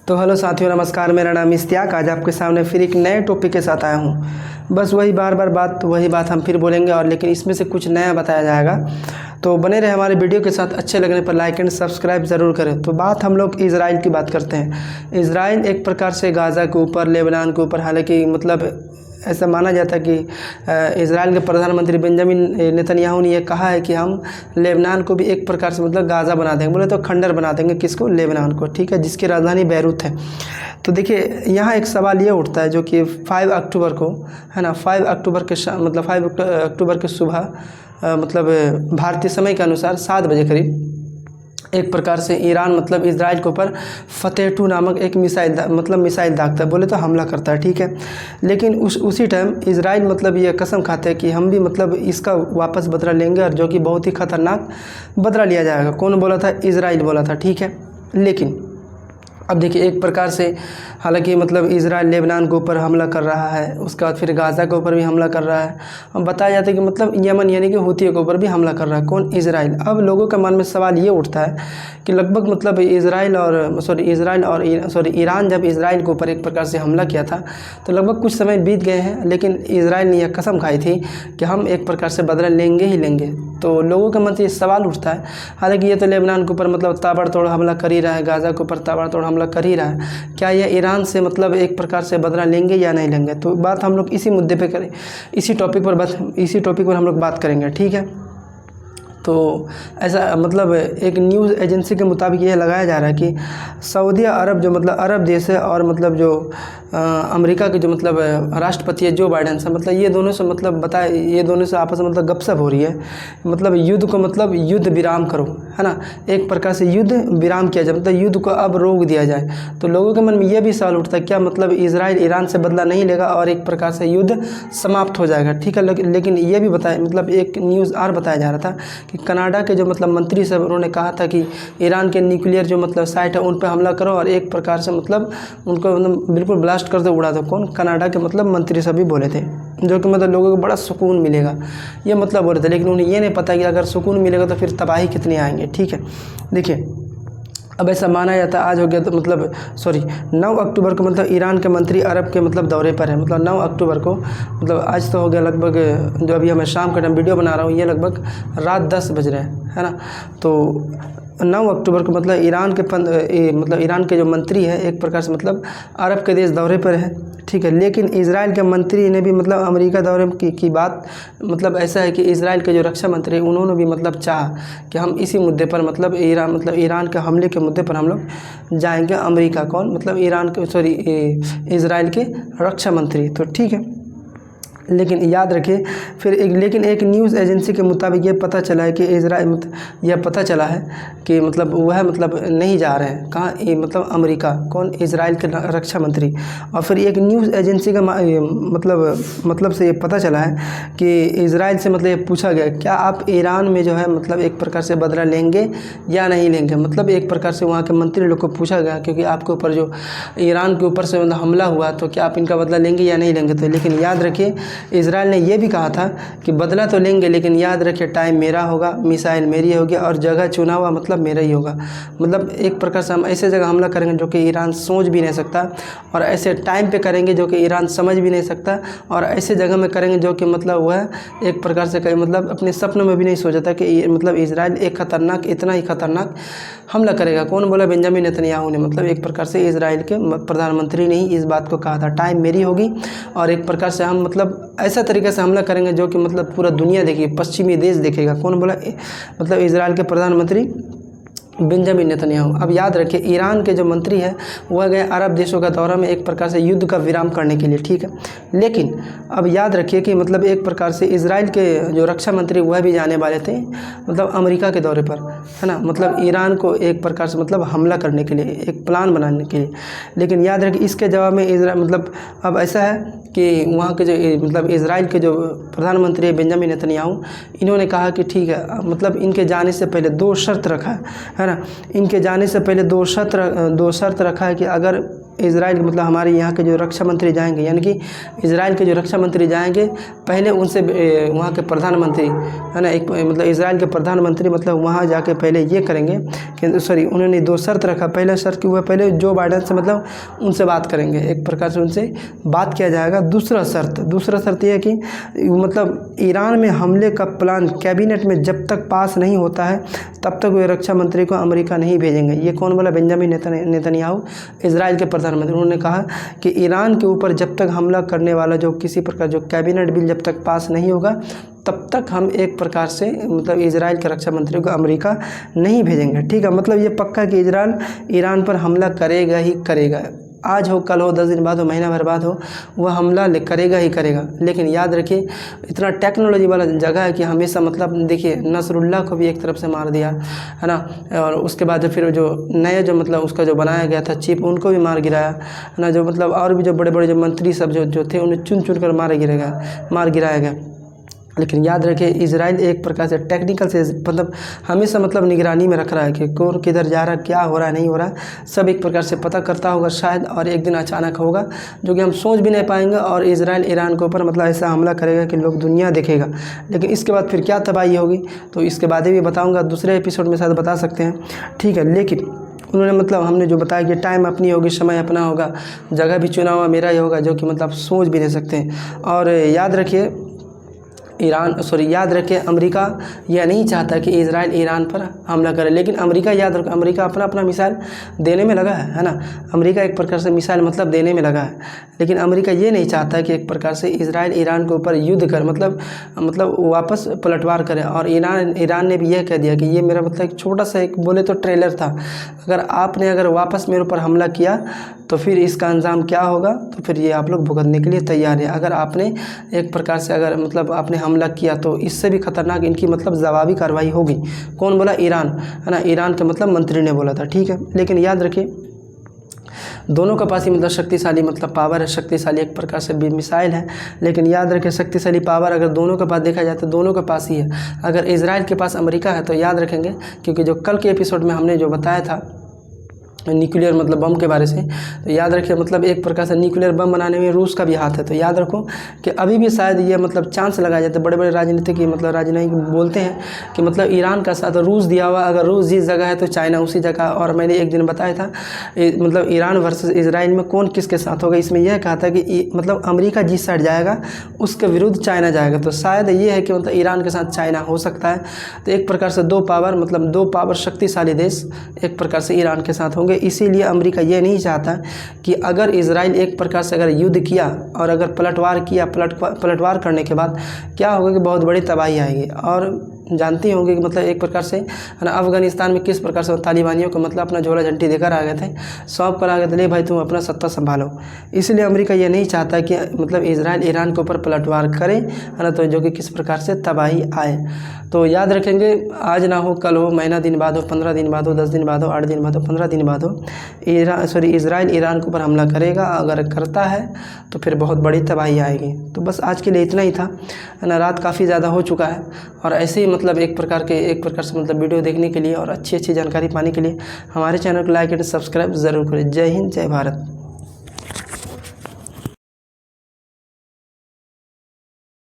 तो हेलो साथियों, नमस्कार। मेरा नाम इश्तियाक। आज आपके सामने फिर एक नए टॉपिक के साथ आया हूँ। बस वही वही बात हम फिर बोलेंगे, और लेकिन इसमें से कुछ नया बताया जाएगा। तो बने रहे हमारे वीडियो के साथ। अच्छे लगने पर लाइक एंड सब्सक्राइब ज़रूर करें। तो बात हम लोग इज़राइल की बात करते हैं। इज़राइल एक प्रकार से गाज़ा के ऊपर, लेबनान के ऊपर, हालांकि मतलब ऐसा माना जाता है कि इज़राइल के प्रधानमंत्री बेंजामिन नेतन्याहू ने यह कहा है कि हम लेबनान को भी एक प्रकार से मतलब गाज़ा बना देंगे। बोले तो खंडर बना देंगे, किसको? लेबनान को, ठीक है, जिसकी राजधानी बैरूत है। तो देखिए, यहाँ एक सवाल ये उठता है जो कि 5 अक्टूबर को है ना, 5 अक्टूबर के 5 अक्टूबर के सुबह मतलब भारतीय समय के अनुसार 7 बजे करीब एक प्रकार से ईरान मतलब इज़राइल के ऊपर फतेह 2 नामक एक मिसाइल दागता है। बोले तो हमला करता है, ठीक है। लेकिन उसी टाइम इज़राइल मतलब ये कसम खाते हैं कि हम भी मतलब इसका वापस बदला लेंगे, और जो कि बहुत ही ख़तरनाक बदला लिया जाएगा। कौन बोला था? इज़राइल बोला था, ठीक है। लेकिन अब देखिए, एक प्रकार से हालांकि मतलब इज़राइल लेबनान के ऊपर हमला कर रहा है, उसके बाद फिर गाज़ा के ऊपर भी हमला कर रहा है। अब बताया जाता है कि मतलब यमन यानी कि हूथियों के ऊपर भी हमला कर रहा है। कौन? इज़राइल। अब लोगों के मन में सवाल ये उठता है कि लगभग मतलब ईरान जब इज़राइल के ऊपर एक प्रकार से हमला किया था तो लगभग कुछ समय बीत गए हैं, लेकिन इज़राइल ने यह कसम खाई थी कि हम एक प्रकार से बदला लेंगे ही लेंगे। तो लोगों के मन से ये सवाल उठता है, हालांकि ये तो लेबनान के ऊपर मतलब ताबड़तोड़ हमला कर ही रहा है, गाज़ा के ऊपर ताबड़तोड़ हमला कर ही रहा है, क्या यह ईरान से मतलब एक प्रकार से बदला लेंगे या नहीं लेंगे? तो बात हम लोग इसी मुद्दे पे करें, इसी टॉपिक पर हम लोग बात करेंगे, ठीक है। तो ऐसा मतलब एक न्यूज़ एजेंसी के मुताबिक ये लगाया जा रहा है कि सऊदी अरब जो मतलब अरब देश है, और मतलब जो अमेरिका के जो मतलब राष्ट्रपति है जो बाइडेन से, मतलब ये दोनों से मतलब ये दोनों से आपस में मतलब गपशप हो रही है। मतलब युद्ध को मतलब युद्ध विराम करो, है ना, एक प्रकार से युद्ध विराम किया जाए, मतलब युद्ध को अब रोक दिया जाए। तो लोगों के मन में ये भी सवाल उठता है, क्या मतलब इज़राइल ईरान से बदला नहीं लेगा और एक प्रकार से युद्ध समाप्त हो जाएगा, ठीक है। लेकिन ये भी बताया, मतलब एक न्यूज़ और बताया जा रहा था कि कनाडा के जो मतलब मंत्री सब, उन्होंने कहा था कि ईरान के न्यूक्लियर जो मतलब साइट है उन पर हमला करो और एक प्रकार से मतलब उनको मतलब बिल्कुल ब्लास्ट कर दो, उड़ा दो। कौन? कनाडा के मतलब मंत्री सब भी बोले थे, जो कि मतलब लोगों को बड़ा सुकून मिलेगा, ये मतलब बोले थे। लेकिन उन्हें ये नहीं पता कि अगर सुकून मिलेगा तो फिर तबाही कितनी आएंगे, ठीक है। देखिए, अब ऐसा माना जाता है, आज हो गया तो मतलब 9 अक्टूबर को मतलब ईरान के मंत्री अरब के मतलब दौरे पर है। मतलब 9 अक्टूबर को मतलब आज तो हो गया लगभग, जो अभी मैं शाम का टाइम वीडियो बना रहा हूँ, ये लगभग रात 10 बज रहे हैं, है ना। तो 9 अक्टूबर को मतलब ईरान के जो मंत्री है एक प्रकार से मतलब अरब के देश दौरे पर है, ठीक है। लेकिन इज़राइल के मंत्री ने भी मतलब अमेरिका दौरे की बात, मतलब ऐसा है कि इज़राइल के जो रक्षा मंत्री उन्होंने भी मतलब चाहा कि हम इसी मुद्दे पर मतलब ईरान के हमले के मुद्दे पर हम लोग जाएंगे अमेरिका। कौन? मतलब इज़राइल के रक्षा मंत्री, तो ठीक है। लेकिन याद रखिए, लेकिन एक न्यूज़ एजेंसी के मुताबिक ये पता चला है कि यह पता चला है कि मतलब वह मतलब नहीं जा रहे हैं। कहाँ? मतलब अमेरिका। कौन? इज़राइल के रक्षा मंत्री। और फिर एक न्यूज़ एजेंसी का मतलब से ये पता चला है कि इज़राइल से मतलब ये पूछा गया, क्या आप ईरान में जो है मतलब एक प्रकार से बदला लेंगे या नहीं लेंगे? मतलब एक प्रकार से वहाँ के मंत्री लोग को पूछा गया, क्योंकि आपके ऊपर जो ईरान के ऊपर से मतलब हमला हुआ, तो क्या आप इनका बदला लेंगे या नहीं लेंगे? तो लेकिन याद रखिए, इज़राइल ने यह भी कहा था कि बदला तो लेंगे, लेकिन याद रखिए टाइम मेरा होगा, मिसाइल मेरी होगी, और जगह चुना हुआ मतलब मेरा ही होगा। मतलब एक प्रकार से हम ऐसे जगह हमला करेंगे जो कि ईरान सोच भी नहीं सकता, और ऐसे टाइम पे करेंगे जो कि ईरान समझ भी नहीं सकता, और ऐसे जगह में करेंगे जो कि मतलब वह एक प्रकार से कहीं मतलब अपने सपनों में भी नहीं सोचा था कि मतलब इज़राइल इतना ही खतरनाक हमला करेगा। कौन बोला? बेंजामिन नेतन्याहू ने। मतलब एक प्रकार से इज़राइल के प्रधानमंत्री ने ही इस बात को कहा था, टाइम मेरी होगी, और एक प्रकार से हम मतलब ऐसा तरीके से हमला करेंगे जो कि मतलब पूरा दुनिया देखेगी, पश्चिमी देश देखेगा। कौन बोला? मतलब इज़राइल के प्रधानमंत्री बेंजामिन नेतन्याहू। अब याद रखिए, ईरान के जो मंत्री है वह गए अरब देशों का दौरा में एक प्रकार से युद्ध का विराम करने के लिए, ठीक है। लेकिन अब याद रखिए कि मतलब एक प्रकार से इज़राइल के जो रक्षा मंत्री वह भी जाने वाले थे मतलब अमेरिका के दौरे पर, है ना। मतलब ईरान को एक प्रकार से मतलब हमला करने के लिए, एक प्लान बनाने के लिए। लेकिन याद रखिए, इसके जवाब में इज़राइल मतलब अब ऐसा है कि वहाँ के जो मतलब इज़राइल के जो प्रधानमंत्री है बेंजामिन नेतन्याहू, इन्होंने कहा कि ठीक है, मतलब इनके जाने से पहले 2 शर्त रखा है ना। इनके जाने से पहले 2 शर्त रखा है कि अगर इजराइल मतलब हमारे यहाँ के जो रक्षा मंत्री जाएंगे, यानी कि इजराइल के जो रक्षा मंत्री जाएंगे, पहले उनसे वहाँ के प्रधानमंत्री है ना, एक मतलब इजराइल के प्रधानमंत्री मतलब वहाँ जाके पहले ये करेंगे कि सॉरी उन्होंने 2 शर्त रखा। पहला शर्त कि वह पहले जो बाइडेन से मतलब उनसे बात करेंगे, एक प्रकार से उनसे बात किया जाएगा। दूसरा शर्त यह है कि मतलब ईरान में हमले का प्लान कैबिनेट में जब तक पास नहीं होता है तब तक वे रक्षा मंत्री को अमेरिका नहीं भेजेंगे। ये कौन बोला? बेंजामिन नेतन्याहू, इजराइल के प्रधानमंत्री। उन्होंने कहा कि ईरान के ऊपर जब तक हमला करने वाला जो किसी प्रकार जो कैबिनेट बिल जब तक पास नहीं होगा तब तक हम एक प्रकार से मतलब इजराइल के रक्षा मंत्री को अमेरिका नहीं भेजेंगे। ठीक है, मतलब ये पक्का कि इजराइल ईरान पर हमला करेगा ही करेगा। आज हो, कल हो, 10 दिन बाद हो, महीना भर बाद हो, वह हमला करेगा ही करेगा। लेकिन याद रखिए इतना टेक्नोलॉजी वाला जगह है कि हमेशा मतलब देखिए नसरुल्लाह को भी एक तरफ से मार दिया है ना, और उसके बाद फिर जो नया जो मतलब उसका जो बनाया गया था चिप, उनको भी मार गिराया है ना, जो मतलब और भी जो बड़े बड़े जो मंत्री सब जो थे उन्हें चुन चुन कर मार गिराया गया। लेकिन याद रखिए इजराइल एक प्रकार से टेक्निकल से मतलब हमेशा मतलब निगरानी में रख रहा है कि कौन किधर जा रहा है, क्या हो रहा है, नहीं हो रहा, सब एक प्रकार से पता करता होगा शायद, और एक दिन अचानक होगा जो कि हम सोच भी नहीं पाएंगे और इजराइल ईरान के ऊपर मतलब ऐसा हमला करेगा कि लोग दुनिया देखेगा। लेकिन इसके बाद फिर क्या तबाही होगी तो इसके बाद भी बताऊँगा, दूसरे एपिसोड में शायद बता सकते हैं। ठीक है, लेकिन उन्होंने मतलब हमने जो बताया कि टाइम अपनी होगी, समय अपना होगा, जगह भी चुना हुआ मेरा ही होगा, जो कि मतलब सोच भी नहीं सकते हैं। और याद रखिए याद रखें अमेरिका यह नहीं चाहता कि इजराइल ईरान पर हमला करे, लेकिन अमेरिका याद रखो अमेरिका अपना मिसाइल देने में लगा है ना। अमेरिका एक प्रकार से मिसाइल मतलब देने में लगा है, लेकिन अमेरिका ये नहीं चाहता कि एक प्रकार से इजराइल ईरान के ऊपर युद्ध कर मतलब वापस पलटवार करे। और ईरान ने भी यह कह दिया कि ये मेरा मतलब एक छोटा सा एक बोले तो ट्रेलर था, अगर वापस मेरे ऊपर हमला किया तो फिर इसका अंजाम क्या होगा, तो फिर ये आप लोग भुगतने के लिए तैयार है। अगर आपने एक प्रकार से अगर मतलब आपने हमला किया तो इससे भी खतरनाक इनकी मतलब जवाबी कार्रवाई होगी। कौन बोला? ईरान, है ना, ईरान के मतलब मंत्री ने बोला था। ठीक है, लेकिन याद रखिए दोनों के पास ही मतलब शक्तिशाली मतलब पावर है, शक्तिशाली एक प्रकार से मिसाइल है। लेकिन याद रखें शक्तिशाली पावर अगर दोनों के पास देखा जाए तो दोनों के पास ही है। अगर इजराइल के पास अमेरिका है तो याद रखेंगे, क्योंकि जो कल के एपिसोड में हमने जो बताया था न्यूक्लियर मतलब बम के बारे से, तो याद रखिए मतलब एक प्रकार से न्यूक्लियर बम बनाने में रूस का भी हाथ है। तो याद रखो कि अभी भी शायद ये मतलब चांस लगाया जाता है, बड़े बड़े राजनीतिक मतलब राजनीतिक बोलते हैं कि मतलब ईरान का साथ रूस दिया हुआ, अगर रूस जिस जगह है तो चाइना उसी जगह। और मैंने एक दिन बताया था मतलब ईरान वर्सेस इजराइल में कौन किसके साथ होगा, इसमें यह कहा था कि मतलब अमेरिका जिस साइड जाएगा उसके विरुद्ध चाइना जाएगा। तो शायद ये है कि मतलब ईरान के साथ चाइना हो सकता है। तो एक प्रकार से दो पावर शक्तिशाली देश एक प्रकार से ईरान के साथ होंगे। इसीलिए अमेरिका ये नहीं चाहता कि अगर इजराइल एक प्रकार से अगर युद्ध किया और अगर पलटवार करने के बाद क्या होगा कि बहुत बड़ी तबाही आएगी। और जानते होंगे कि मतलब एक प्रकार से है ना अफगानिस्तान में किस प्रकार से तालिबानियों को मतलब अपना झोला झंटी देकर आ गए थे, सौंप कर आ गए थे, ले भाई तुम अपना सत्ता संभालो। इसलिए अमेरिका ये नहीं चाहता कि मतलब इजराइल ईरान के ऊपर पलटवार करे, है ना, तो जो कि किस प्रकार से तबाही आए। तो याद रखेंगे आज ना हो, कल हो, महीना दिन बाद हो, 15 दिन बाद हो, 10 दिन बाद हो, 8 दिन बाद हो, 15 दिन बाद हो, इजराइल ईरान के ऊपर हमला करेगा। अगर करता है तो फिर बहुत बड़ी तबाही आएगी। तो बस आज के लिए इतना ही था, है ना। रात काफ़ी ज़्यादा हो चुका है और ऐसे ही मतलब एक प्रकार से मतलब वीडियो देखने के लिए और अच्छी जानकारी पाने के लिए हमारे चैनल को लाइक एंड सब्सक्राइब ज़रूर करें। जय हिंद, जय भारत।